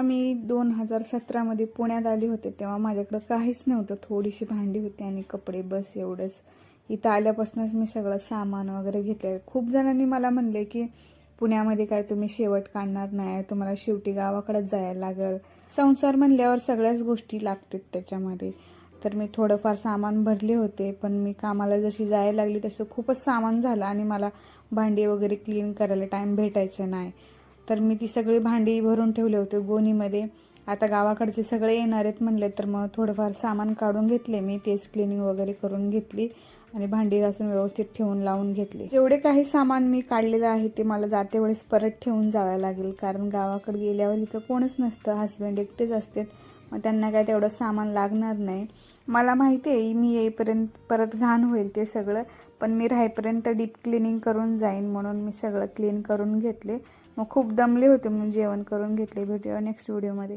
मी 2017मध्ये पुण्यात आले होते तेव्हा माझ्याकडे काहीच नव्हतं, थोडीशी भांडी होती आणि कपडे, बस एवढंच. इथं आल्यापासूनच मी सगळं सामान वगैरे घेतलं. खूप जणांनी मला म्हणले की पुण्यामध्ये काय तुम्ही शेवट काढणार नाही, तुम्हाला शेवटी गावाकडेच जायला लागेल. संसार म्हणल्यावर सगळ्याच गोष्टी लागतात त्याच्यामध्ये. तर मी थोडंफार सामान भरले होते, पण मी कामाला जशी जायला लागली तसं खूपच सामान झालं आणि मला भांडी वगैरे क्लीन करायला टाईम भेटायचा नाही. तर मी ती सगळी भांडी भरून ठेवले होते गोणीमध्ये. आता गावाकडचे सगळे येणार आहेत म्हणले तर मग थोडंफार सामान काढून घेतले मी, तेच क्लिनिंग वगैरे करून घेतली आणि भांडी घासून व्यवस्थित ठेवून लावून घेतली. जेवढे काही सामान मी काढलेलं आहे ते मला जाते वेळेस परत ठेवून जावं लागेल, कारण गावाकडे गेल्यावर इथं कोणच नसतं, हस्बंड एकटेच असतात, मग त्यांना काय तेवढं सामान लागणार नाही. मला माहिती आहे मी येईपर्यंत परत घाण होईल ते सगळं, पण मी राहीपर्यंत डीप क्लिनिंग करून जाईन म्हणून मी सगळं क्लीन करून घेतले. मग खूप दमले होते म्हणून जेवण करून घेतले. भेटूया नेक्स्ट व्हिडिओमध्ये.